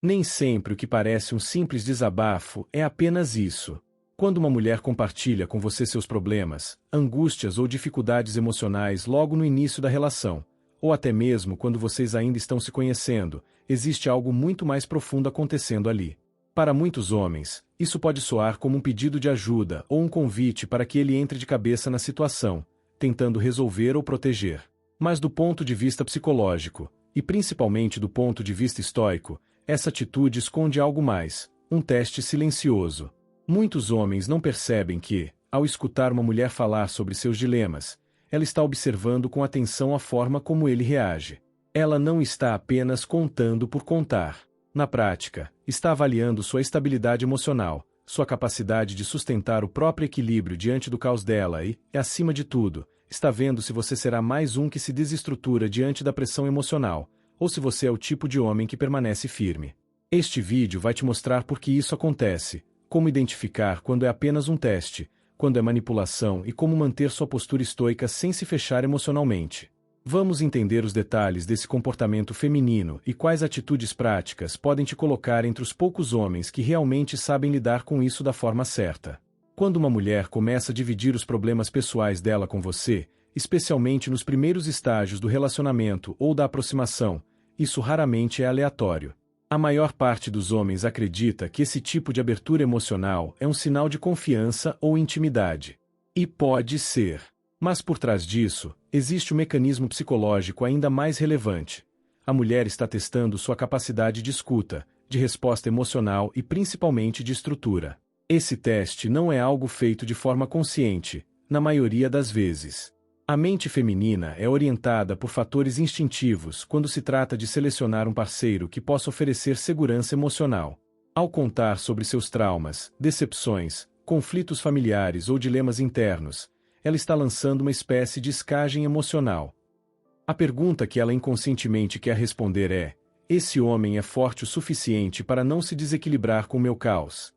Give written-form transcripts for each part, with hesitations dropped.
Nem sempre o que parece um simples desabafo é apenas isso. Quando uma mulher compartilha com você seus problemas, angústias ou dificuldades emocionais logo no início da relação, ou até mesmo quando vocês ainda estão se conhecendo, existe algo muito mais profundo acontecendo ali. Para muitos homens, isso pode soar como um pedido de ajuda ou um convite para que ele entre de cabeça na situação, tentando resolver ou proteger. Mas do ponto de vista psicológico, e principalmente do ponto de vista estoico, essa atitude esconde algo mais, um teste silencioso. Muitos homens não percebem que, ao escutar uma mulher falar sobre seus dilemas, ela está observando com atenção a forma como ele reage. Ela não está apenas contando por contar. Na prática, está avaliando sua estabilidade emocional, sua capacidade de sustentar o próprio equilíbrio diante do caos dela e, acima de tudo, está vendo se você será mais um que se desestrutura diante da pressão emocional, ou se você é o tipo de homem que permanece firme. Este vídeo vai te mostrar por que isso acontece, como identificar quando é apenas um teste, quando é manipulação e como manter sua postura estoica sem se fechar emocionalmente. Vamos entender os detalhes desse comportamento feminino e quais atitudes práticas podem te colocar entre os poucos homens que realmente sabem lidar com isso da forma certa. Quando uma mulher começa a dividir os problemas pessoais dela com você, especialmente nos primeiros estágios do relacionamento ou da aproximação, isso raramente é aleatório. A maior parte dos homens acredita que esse tipo de abertura emocional é um sinal de confiança ou intimidade. E pode ser. Mas por trás disso, existe um mecanismo psicológico ainda mais relevante. A mulher está testando sua capacidade de escuta, de resposta emocional e principalmente de estrutura. Esse teste não é algo feito de forma consciente, na maioria das vezes. A mente feminina é orientada por fatores instintivos quando se trata de selecionar um parceiro que possa oferecer segurança emocional. Ao contar sobre seus traumas, decepções, conflitos familiares ou dilemas internos, ela está lançando uma espécie de escagem emocional. A pergunta que ela inconscientemente quer responder é: esse homem é forte o suficiente para não se desequilibrar com o meu caos?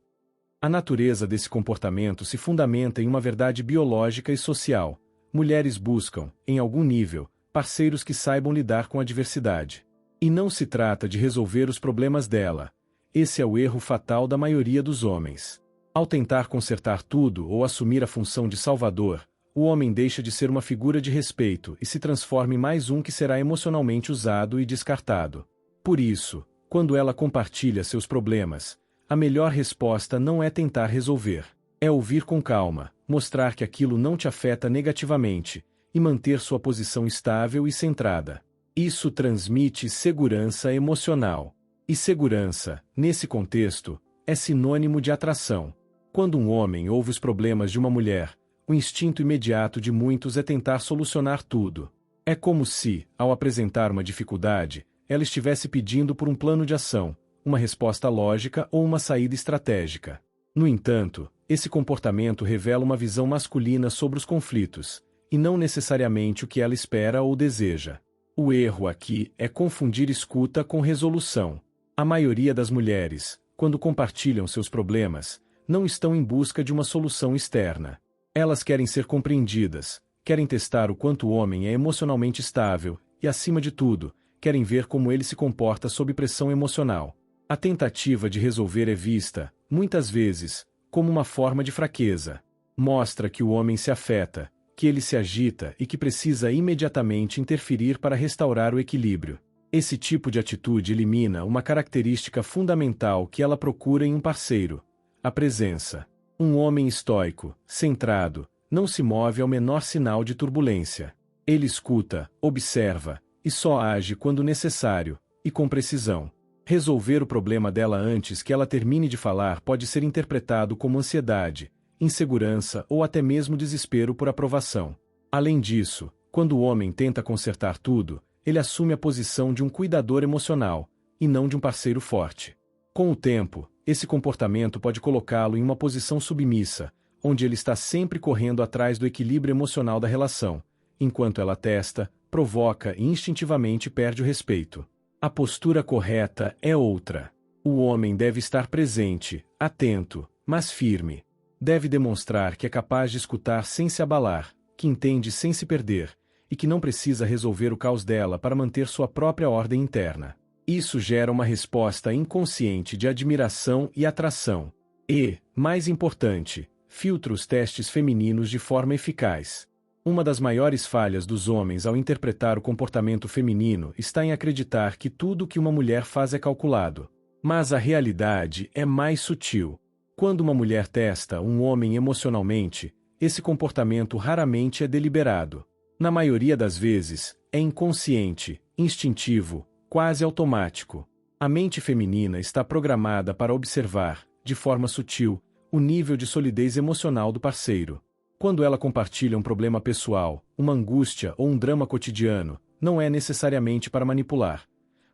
A natureza desse comportamento se fundamenta em uma verdade biológica e social. Mulheres buscam, em algum nível, parceiros que saibam lidar com a adversidade. E não se trata de resolver os problemas dela. Esse é o erro fatal da maioria dos homens. Ao tentar consertar tudo ou assumir a função de salvador, o homem deixa de ser uma figura de respeito e se transforma em mais um que será emocionalmente usado e descartado. Por isso, quando ela compartilha seus problemas, a melhor resposta não é tentar resolver. É ouvir com calma, mostrar que aquilo não te afeta negativamente, e manter sua posição estável e centrada. Isso transmite segurança emocional. E segurança, nesse contexto, é sinônimo de atração. Quando um homem ouve os problemas de uma mulher, o instinto imediato de muitos é tentar solucionar tudo. É como se, ao apresentar uma dificuldade, ela estivesse pedindo por um plano de ação, uma resposta lógica ou uma saída estratégica. No entanto, esse comportamento revela uma visão masculina sobre os conflitos, e não necessariamente o que ela espera ou deseja. O erro aqui é confundir escuta com resolução. A maioria das mulheres, quando compartilham seus problemas, não estão em busca de uma solução externa. Elas querem ser compreendidas, querem testar o quanto o homem é emocionalmente estável, e acima de tudo, querem ver como ele se comporta sob pressão emocional. A tentativa de resolver é vista, muitas vezes, como uma forma de fraqueza. Mostra que o homem se afeta, que ele se agita e que precisa imediatamente interferir para restaurar o equilíbrio. Esse tipo de atitude elimina uma característica fundamental que ela procura em um parceiro: a presença. Um homem estoico, centrado, não se move ao menor sinal de turbulência. Ele escuta, observa, e só age quando necessário, e com precisão. Resolver o problema dela antes que ela termine de falar pode ser interpretado como ansiedade, insegurança ou até mesmo desespero por aprovação. Além disso, quando o homem tenta consertar tudo, ele assume a posição de um cuidador emocional, e não de um parceiro forte. Com o tempo, esse comportamento pode colocá-lo em uma posição submissa, onde ele está sempre correndo atrás do equilíbrio emocional da relação, enquanto ela testa, provoca e instintivamente perde o respeito. A postura correta é outra. O homem deve estar presente, atento, mas firme. Deve demonstrar que é capaz de escutar sem se abalar, que entende sem se perder, e que não precisa resolver o caos dela para manter sua própria ordem interna. Isso gera uma resposta inconsciente de admiração e atração. E, mais importante, filtra os testes femininos de forma eficaz. Uma das maiores falhas dos homens ao interpretar o comportamento feminino está em acreditar que tudo o que uma mulher faz é calculado. Mas a realidade é mais sutil. Quando uma mulher testa um homem emocionalmente, esse comportamento raramente é deliberado. Na maioria das vezes, é inconsciente, instintivo, quase automático. A mente feminina está programada para observar, de forma sutil, o nível de solidez emocional do parceiro. Quando ela compartilha um problema pessoal, uma angústia ou um drama cotidiano, não é necessariamente para manipular,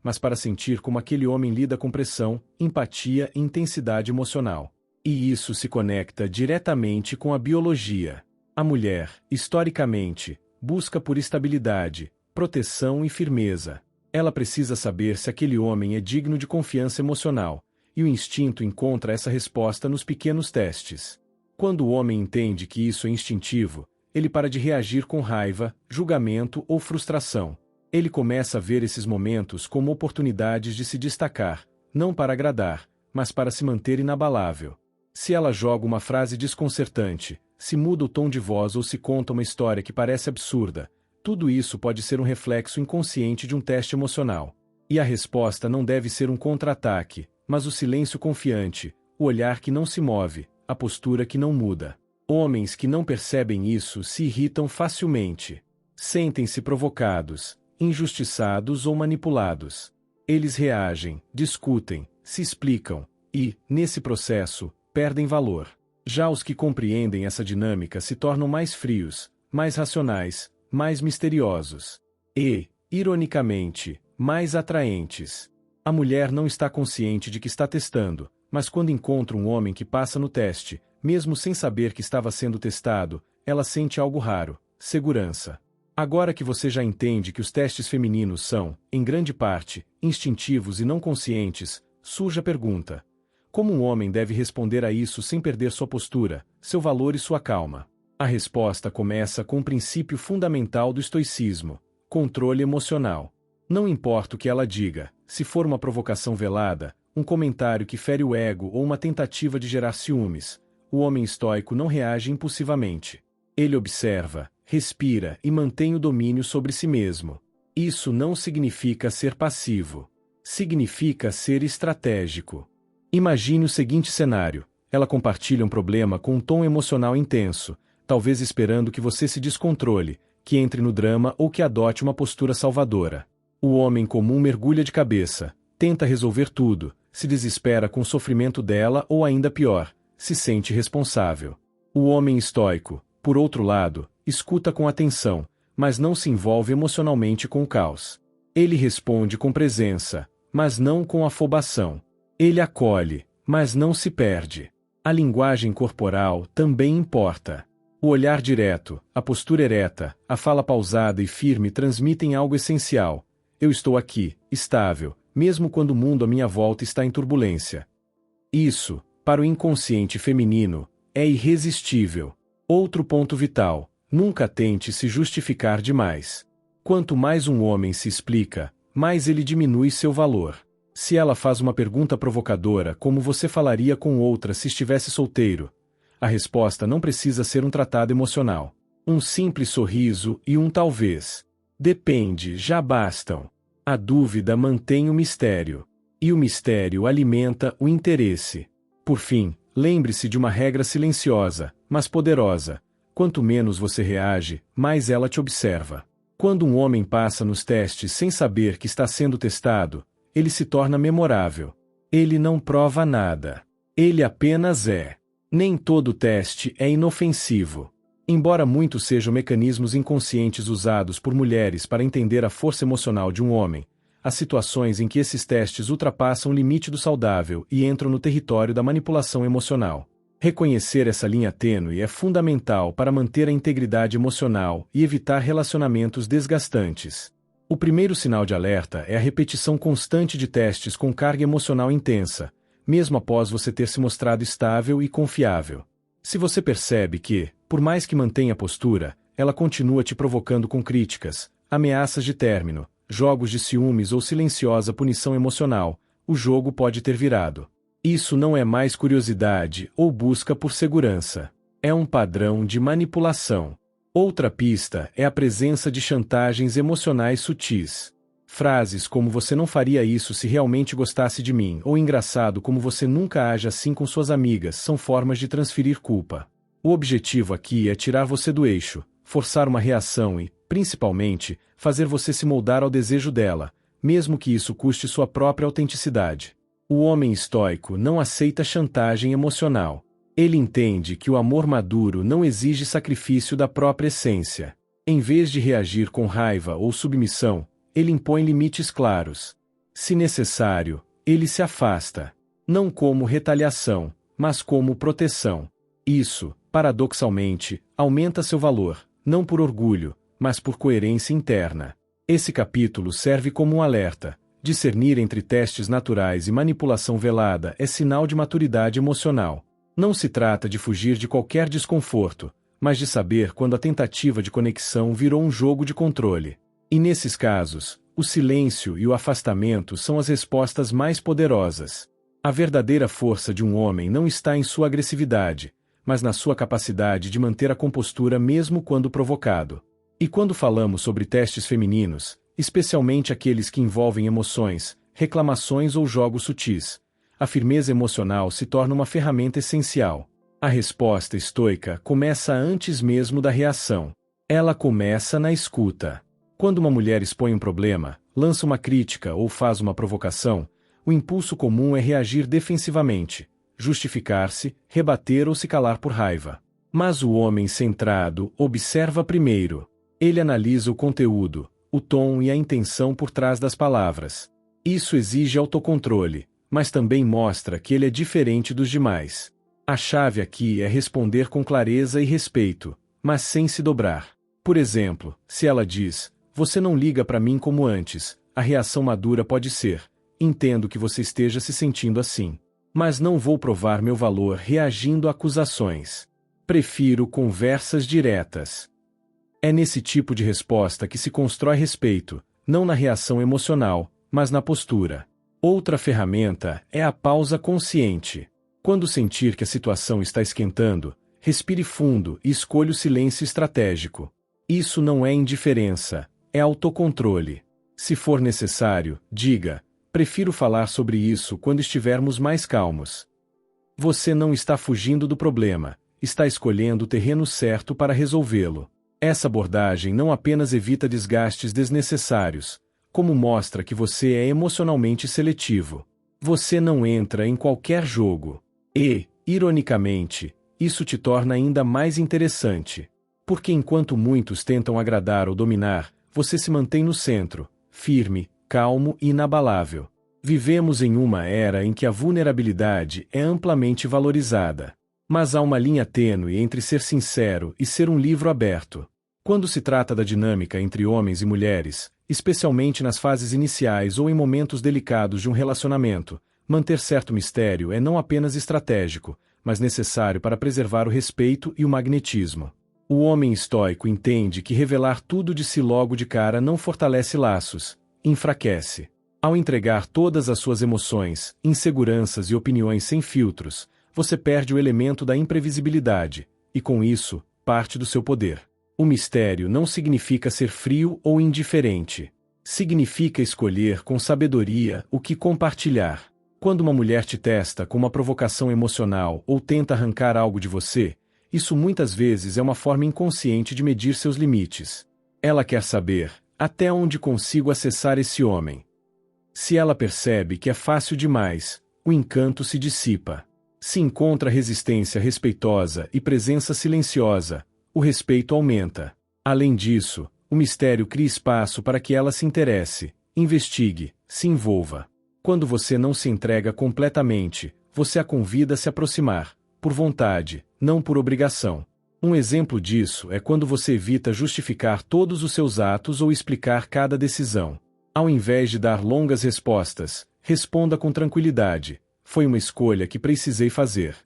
mas para sentir como aquele homem lida com pressão, empatia e intensidade emocional. E isso se conecta diretamente com a biologia. A mulher, historicamente, busca por estabilidade, proteção e firmeza. Ela precisa saber se aquele homem é digno de confiança emocional, e o instinto encontra essa resposta nos pequenos testes. Quando o homem entende que isso é instintivo, ele para de reagir com raiva, julgamento ou frustração. Ele começa a ver esses momentos como oportunidades de se destacar, não para agradar, mas para se manter inabalável. Se ela joga uma frase desconcertante, se muda o tom de voz ou se conta uma história que parece absurda, tudo isso pode ser um reflexo inconsciente de um teste emocional. E a resposta não deve ser um contra-ataque, mas o silêncio confiante, o olhar que não se move, a postura que não muda. Homens que não percebem isso se irritam facilmente. Sentem-se provocados, injustiçados ou manipulados. Eles reagem, discutem, se explicam e, nesse processo, perdem valor. Já os que compreendem essa dinâmica se tornam mais frios, mais racionais, mais misteriosos. E, ironicamente, mais atraentes. A mulher não está consciente de que está testando, mas quando encontra um homem que passa no teste, mesmo sem saber que estava sendo testado, ela sente algo raro: segurança. Agora que você já entende que os testes femininos são, em grande parte, instintivos e não conscientes, surge a pergunta: como um homem deve responder a isso sem perder sua postura, seu valor e sua calma? A resposta começa com um princípio fundamental do estoicismo: controle emocional. Não importa o que ela diga, se for uma provocação velada, um comentário que fere o ego ou uma tentativa de gerar ciúmes, o homem estoico não reage impulsivamente. Ele observa, respira e mantém o domínio sobre si mesmo. Isso não significa ser passivo. Significa ser estratégico. Imagine o seguinte cenário: ela compartilha um problema com um tom emocional intenso, talvez esperando que você se descontrole, que entre no drama ou que adote uma postura salvadora. O homem comum mergulha de cabeça, tenta resolver tudo, se desespera com o sofrimento dela ou ainda pior, se sente responsável. O homem estoico, por outro lado, escuta com atenção, mas não se envolve emocionalmente com o caos. Ele responde com presença, mas não com afobação. Ele acolhe, mas não se perde. A linguagem corporal também importa. O olhar direto, a postura ereta, a fala pausada e firme transmitem algo essencial: eu estou aqui, estável, mesmo quando o mundo à minha volta está em turbulência. Isso, para o inconsciente feminino, é irresistível. Outro ponto vital: nunca tente se justificar demais. Quanto mais um homem se explica, mais ele diminui seu valor. Se ela faz uma pergunta provocadora, como você falaria com outra se estivesse solteiro, a resposta não precisa ser um tratado emocional. Um simples sorriso e um talvez. Depende, já bastam. A dúvida mantém o mistério. E o mistério alimenta o interesse. Por fim, lembre-se de uma regra silenciosa, mas poderosa: quanto menos você reage, mais ela te observa. Quando um homem passa nos testes sem saber que está sendo testado, ele se torna memorável. Ele não prova nada. Ele apenas é. Nem todo teste é inofensivo. Embora muitos sejam mecanismos inconscientes usados por mulheres para entender a força emocional de um homem, há situações em que esses testes ultrapassam o limite do saudável e entram no território da manipulação emocional. Reconhecer essa linha tênue é fundamental para manter a integridade emocional e evitar relacionamentos desgastantes. O primeiro sinal de alerta é a repetição constante de testes com carga emocional intensa, mesmo após você ter se mostrado estável e confiável. Se você percebe que, por mais que mantenha a postura, ela continua te provocando com críticas, ameaças de término, jogos de ciúmes ou silenciosa punição emocional, o jogo pode ter virado. Isso não é mais curiosidade ou busca por segurança. É um padrão de manipulação. Outra pista é a presença de chantagens emocionais sutis. Frases como "você não faria isso se realmente gostasse de mim" ou "engraçado como você nunca age assim com suas amigas" são formas de transferir culpa. O objetivo aqui é tirar você do eixo, forçar uma reação e, principalmente, fazer você se moldar ao desejo dela, mesmo que isso custe sua própria autenticidade. O homem estoico não aceita chantagem emocional. Ele entende que o amor maduro não exige sacrifício da própria essência. Em vez de reagir com raiva ou submissão, ele impõe limites claros. Se necessário, ele se afasta. Não como retaliação, mas como proteção. Isso, paradoxalmente, aumenta seu valor, não por orgulho, mas por coerência interna. Esse capítulo serve como um alerta. Discernir entre testes naturais e manipulação velada é sinal de maturidade emocional. Não se trata de fugir de qualquer desconforto, mas de saber quando a tentativa de conexão virou um jogo de controle. E nesses casos, o silêncio e o afastamento são as respostas mais poderosas. A verdadeira força de um homem não está em sua agressividade, mas na sua capacidade de manter a compostura mesmo quando provocado. E quando falamos sobre testes femininos, especialmente aqueles que envolvem emoções, reclamações ou jogos sutis, a firmeza emocional se torna uma ferramenta essencial. A resposta estoica começa antes mesmo da reação. Ela começa na escuta. Quando uma mulher expõe um problema, lança uma crítica ou faz uma provocação, o impulso comum é reagir defensivamente, justificar-se, rebater ou se calar por raiva. Mas o homem centrado observa primeiro. Ele analisa o conteúdo, o tom e a intenção por trás das palavras. Isso exige autocontrole, mas também mostra que ele é diferente dos demais. A chave aqui é responder com clareza e respeito, mas sem se dobrar. Por exemplo, se ela diz, "Você não liga para mim como antes", a reação madura pode ser, "Entendo que você esteja se sentindo assim, mas não vou provar meu valor reagindo a acusações. Prefiro conversas diretas." É nesse tipo de resposta que se constrói respeito, não na reação emocional, mas na postura. Outra ferramenta é a pausa consciente. Quando sentir que a situação está esquentando, respire fundo e escolha o silêncio estratégico. Isso não é indiferença, é autocontrole. Se for necessário, diga, "Prefiro falar sobre isso quando estivermos mais calmos." Você não está fugindo do problema, está escolhendo o terreno certo para resolvê-lo. Essa abordagem não apenas evita desgastes desnecessários, como mostra que você é emocionalmente seletivo. Você não entra em qualquer jogo. E, ironicamente, isso te torna ainda mais interessante. Porque enquanto muitos tentam agradar ou dominar, você se mantém no centro, firme, calmo e inabalável. Vivemos em uma era em que a vulnerabilidade é amplamente valorizada. Mas há uma linha tênue entre ser sincero e ser um livro aberto. Quando se trata da dinâmica entre homens e mulheres, especialmente nas fases iniciais ou em momentos delicados de um relacionamento, manter certo mistério é não apenas estratégico, mas necessário para preservar o respeito e o magnetismo. O homem estoico entende que revelar tudo de si logo de cara não fortalece laços, enfraquece. Ao entregar todas as suas emoções, inseguranças e opiniões sem filtros, você perde o elemento da imprevisibilidade, e com isso, parte do seu poder. O mistério não significa ser frio ou indiferente. Significa escolher com sabedoria o que compartilhar. Quando uma mulher te testa com uma provocação emocional ou tenta arrancar algo de você, isso muitas vezes é uma forma inconsciente de medir seus limites. Ela quer saber, até onde consigo acessar esse homem? Se ela percebe que é fácil demais, o encanto se dissipa. Se encontra resistência respeitosa e presença silenciosa, o respeito aumenta. Além disso, o mistério cria espaço para que ela se interesse, investigue, se envolva. Quando você não se entrega completamente, você a convida a se aproximar, por vontade, não por obrigação. Um exemplo disso é quando você evita justificar todos os seus atos ou explicar cada decisão. Ao invés de dar longas respostas, responda com tranquilidade: "Foi uma escolha que precisei fazer."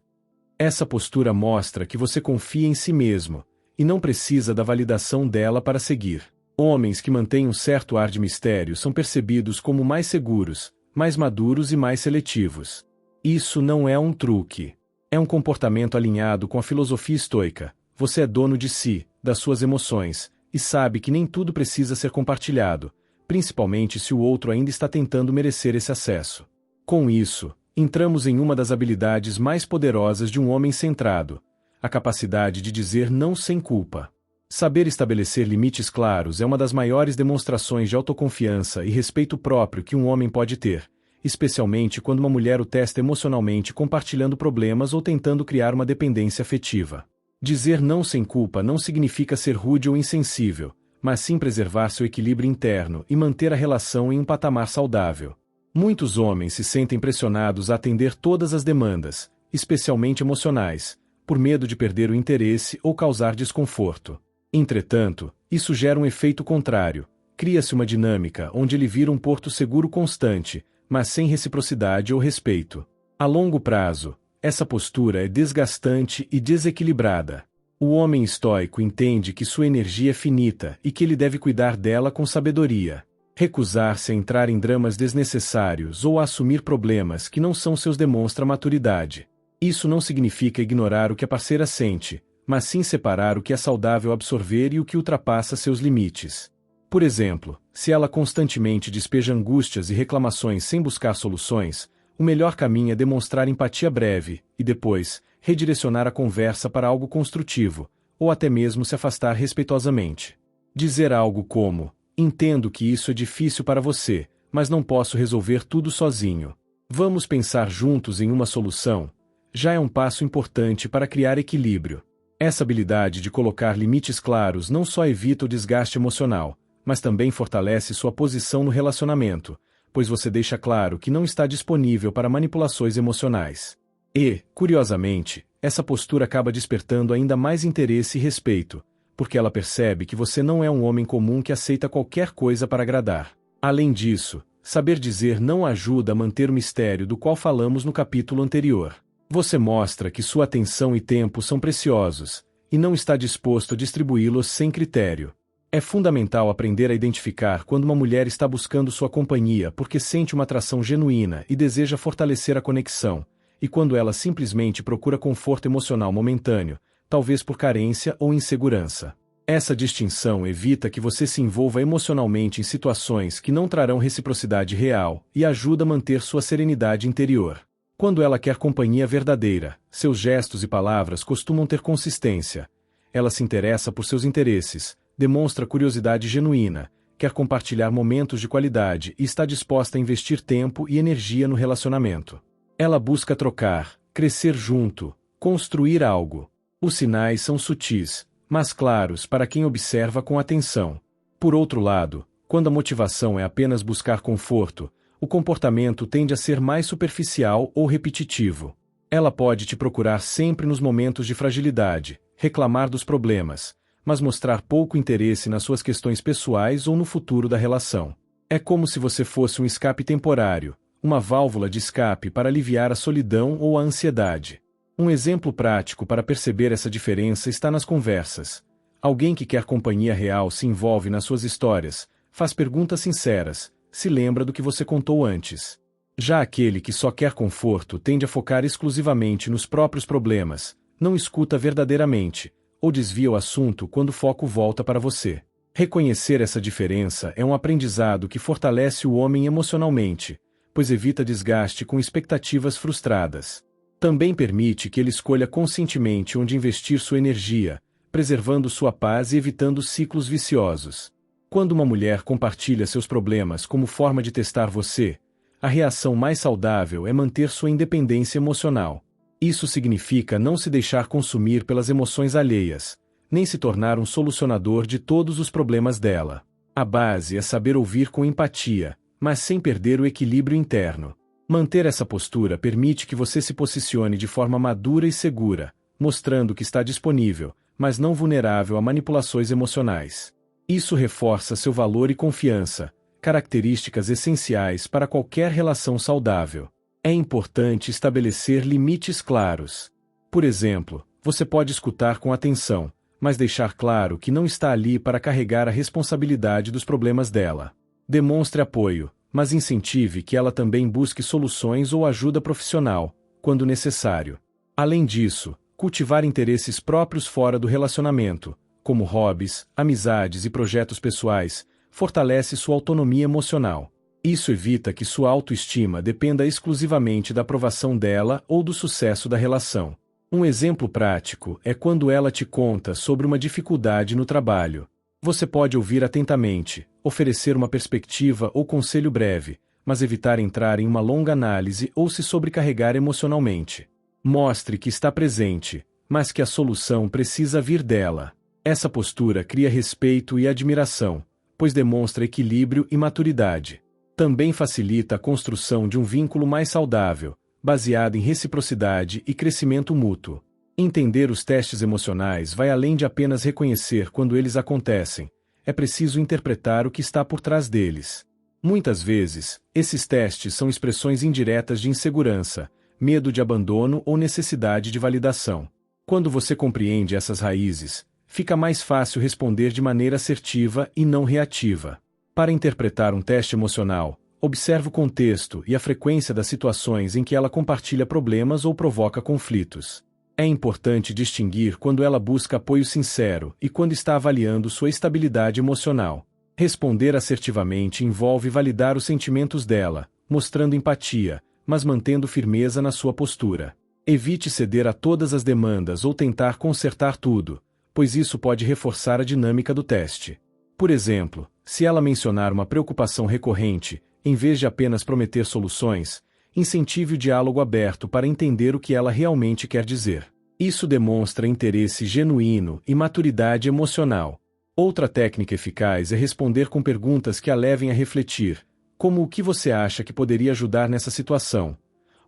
Essa postura mostra que você confia em si mesmo, e não precisa da validação dela para seguir. Homens que mantêm um certo ar de mistério são percebidos como mais seguros, mais maduros e mais seletivos. Isso não é um truque. É um comportamento alinhado com a filosofia estoica. Você é dono de si, das suas emoções, e sabe que nem tudo precisa ser compartilhado, principalmente se o outro ainda está tentando merecer esse acesso. Com isso, entramos em uma das habilidades mais poderosas de um homem centrado: a capacidade de dizer não sem culpa. Saber estabelecer limites claros é uma das maiores demonstrações de autoconfiança e respeito próprio que um homem pode ter, especialmente quando uma mulher o testa emocionalmente compartilhando problemas ou tentando criar uma dependência afetiva. Dizer não sem culpa não significa ser rude ou insensível, mas sim preservar seu equilíbrio interno e manter a relação em um patamar saudável. Muitos homens se sentem pressionados a atender todas as demandas, especialmente emocionais, por medo de perder o interesse ou causar desconforto. Entretanto, isso gera um efeito contrário. Cria-se uma dinâmica onde ele vira um porto seguro constante, mas sem reciprocidade ou respeito. A longo prazo, essa postura é desgastante e desequilibrada. O homem estoico entende que sua energia é finita e que ele deve cuidar dela com sabedoria. Recusar-se a entrar em dramas desnecessários ou a assumir problemas que não são seus demonstra maturidade. Isso não significa ignorar o que a parceira sente, mas sim separar o que é saudável absorver e o que ultrapassa seus limites. Por exemplo, se ela constantemente despeja angústias e reclamações sem buscar soluções, o melhor caminho é demonstrar empatia breve, e depois, redirecionar a conversa para algo construtivo, ou até mesmo se afastar respeitosamente. Dizer algo como: entendo que isso é difícil para você, mas não posso resolver tudo sozinho. Vamos pensar juntos em uma solução. Já é um passo importante para criar equilíbrio. Essa habilidade de colocar limites claros não só evita o desgaste emocional, mas também fortalece sua posição no relacionamento, pois você deixa claro que não está disponível para manipulações emocionais. E, curiosamente, essa postura acaba despertando ainda mais interesse e respeito, porque ela percebe que você não é um homem comum que aceita qualquer coisa para agradar. Além disso, saber dizer não ajuda a manter o mistério do qual falamos no capítulo anterior. Você mostra que sua atenção e tempo são preciosos, e não está disposto a distribuí-los sem critério. É fundamental aprender a identificar quando uma mulher está buscando sua companhia porque sente uma atração genuína e deseja fortalecer a conexão, e quando ela simplesmente procura conforto emocional momentâneo, talvez por carência ou insegurança. Essa distinção evita que você se envolva emocionalmente em situações que não trarão reciprocidade real e ajuda a manter sua serenidade interior. Quando ela quer companhia verdadeira, seus gestos e palavras costumam ter consistência. Ela se interessa por seus interesses, demonstra curiosidade genuína, quer compartilhar momentos de qualidade e está disposta a investir tempo e energia no relacionamento. Ela busca trocar, crescer junto, construir algo. Os sinais são sutis, mas claros para quem observa com atenção. Por outro lado, quando a motivação é apenas buscar conforto, o comportamento tende a ser mais superficial ou repetitivo. Ela pode te procurar sempre nos momentos de fragilidade, reclamar dos problemas, mas mostrar pouco interesse nas suas questões pessoais ou no futuro da relação. É como se você fosse um escape temporário, uma válvula de escape para aliviar a solidão ou a ansiedade. Um exemplo prático para perceber essa diferença está nas conversas. Alguém que quer companhia real se envolve nas suas histórias, faz perguntas sinceras, se lembra do que você contou antes. Já aquele que só quer conforto tende a focar exclusivamente nos próprios problemas, não escuta verdadeiramente, ou desvia o assunto quando o foco volta para você. Reconhecer essa diferença é um aprendizado que fortalece o homem emocionalmente, pois evita desgaste com expectativas frustradas. Também permite que ele escolha conscientemente onde investir sua energia, preservando sua paz e evitando ciclos viciosos. Quando uma mulher compartilha seus problemas como forma de testar você, a reação mais saudável é manter sua independência emocional. Isso significa não se deixar consumir pelas emoções alheias, nem se tornar um solucionador de todos os problemas dela. A base é saber ouvir com empatia, mas sem perder o equilíbrio interno. Manter essa postura permite que você se posicione de forma madura e segura, mostrando que está disponível, mas não vulnerável a manipulações emocionais. Isso reforça seu valor e confiança, características essenciais para qualquer relação saudável. É importante estabelecer limites claros. Por exemplo, você pode escutar com atenção, mas deixar claro que não está ali para carregar a responsabilidade dos problemas dela. Demonstre apoio, mas incentive que ela também busque soluções ou ajuda profissional, quando necessário. Além disso, cultivar interesses próprios fora do relacionamento, como hobbies, amizades e projetos pessoais, fortalece sua autonomia emocional. Isso evita que sua autoestima dependa exclusivamente da aprovação dela ou do sucesso da relação. Um exemplo prático é quando ela te conta sobre uma dificuldade no trabalho. Você pode ouvir atentamente, oferecer uma perspectiva ou conselho breve, mas evitar entrar em uma longa análise ou se sobrecarregar emocionalmente. Mostre que está presente, mas que a solução precisa vir dela. Essa postura cria respeito e admiração, pois demonstra equilíbrio e maturidade. Também facilita a construção de um vínculo mais saudável, baseado em reciprocidade e crescimento mútuo. Entender os testes emocionais vai além de apenas reconhecer quando eles acontecem. É preciso interpretar o que está por trás deles. Muitas vezes, esses testes são expressões indiretas de insegurança, medo de abandono ou necessidade de validação. Quando você compreende essas raízes, fica mais fácil responder de maneira assertiva e não reativa. Para interpretar um teste emocional, observe o contexto e a frequência das situações em que ela compartilha problemas ou provoca conflitos. É importante distinguir quando ela busca apoio sincero e quando está avaliando sua estabilidade emocional. Responder assertivamente envolve validar os sentimentos dela, mostrando empatia, mas mantendo firmeza na sua postura. Evite ceder a todas as demandas ou tentar consertar tudo, pois isso pode reforçar a dinâmica do teste. Por exemplo, se ela mencionar uma preocupação recorrente, em vez de apenas prometer soluções, incentive o diálogo aberto para entender o que ela realmente quer dizer. Isso demonstra interesse genuíno e maturidade emocional. Outra técnica eficaz é responder com perguntas que a levem a refletir, como o que você acha que poderia ajudar nessa situação,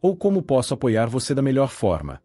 ou como posso apoiar você da melhor forma.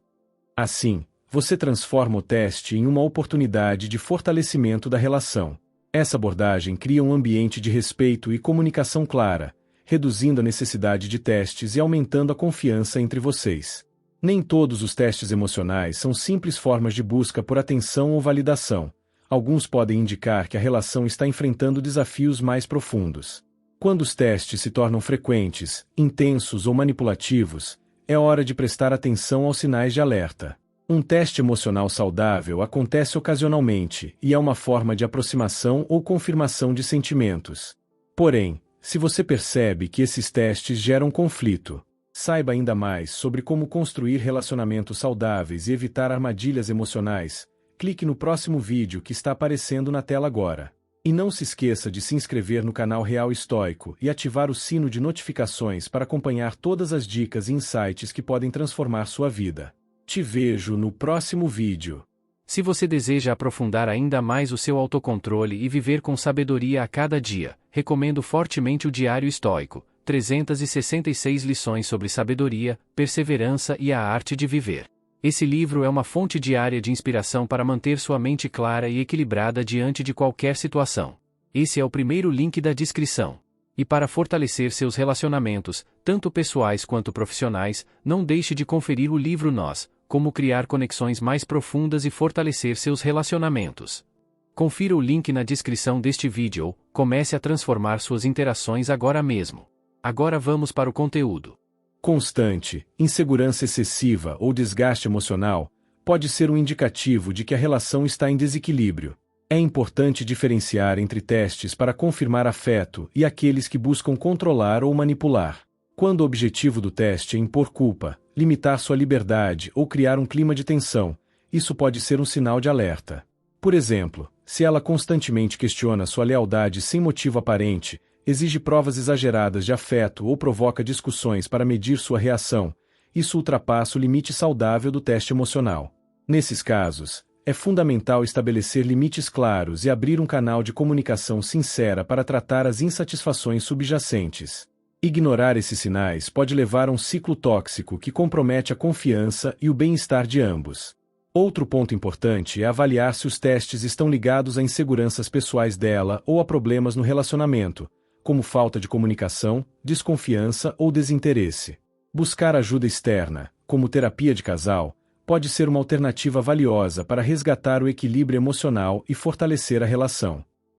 Assim, você transforma o teste em uma oportunidade de fortalecimento da relação. Essa abordagem cria um ambiente de respeito e comunicação clara, reduzindo a necessidade de testes e aumentando a confiança entre vocês. Nem todos os testes emocionais são simples formas de busca por atenção ou validação. Alguns podem indicar que a relação está enfrentando desafios mais profundos. Quando os testes se tornam frequentes, intensos ou manipulativos, é hora de prestar atenção aos sinais de alerta. Um teste emocional saudável acontece ocasionalmente e é uma forma de aproximação ou confirmação de sentimentos. Porém, se você percebe que esses testes geram conflito, saiba ainda mais sobre como construir relacionamentos saudáveis e evitar armadilhas emocionais. Clique no próximo vídeo que está aparecendo na tela agora. E não se esqueça de se inscrever no canal Real Estoico e ativar o sino de notificações para acompanhar todas as dicas e insights que podem transformar sua vida. Te vejo no próximo vídeo. Se você deseja aprofundar ainda mais o seu autocontrole e viver com sabedoria a cada dia, recomendo fortemente o Diário Estoico, 366 lições sobre sabedoria, perseverança e a arte de viver. Esse livro é uma fonte diária de inspiração para manter sua mente clara e equilibrada diante de qualquer situação. Esse é o primeiro link da descrição. E para fortalecer seus relacionamentos, tanto pessoais quanto profissionais, não deixe de conferir o livro Nós, Como Criar Conexões Mais Profundas e Fortalecer Seus Relacionamentos. Confira o link na descrição deste vídeo ou comece a transformar suas interações agora mesmo. Agora vamos para o conteúdo. Constante, insegurança excessiva ou desgaste emocional pode ser um indicativo de que a relação está em desequilíbrio. É importante diferenciar entre testes para confirmar afeto e aqueles que buscam controlar ou manipular. Quando o objetivo do teste é impor culpa, limitar sua liberdade ou criar um clima de tensão, isso pode ser um sinal de alerta. Por exemplo, se ela constantemente questiona sua lealdade sem motivo aparente, exige provas exageradas de afeto ou provoca discussões para medir sua reação, isso ultrapassa o limite saudável do teste emocional. Nesses casos, é fundamental estabelecer limites claros e abrir um canal de comunicação sincera para tratar as insatisfações subjacentes. Ignorar esses sinais pode levar a um ciclo tóxico que compromete a confiança e o bem-estar de ambos. Outro ponto importante é avaliar se os testes estão ligados a inseguranças pessoais dela ou a problemas no relacionamento, como falta de comunicação, desconfiança ou desinteresse. Buscar ajuda externa, como terapia de casal, pode ser uma alternativa valiosa para resgatar o equilíbrio emocional e fortalecer a relação.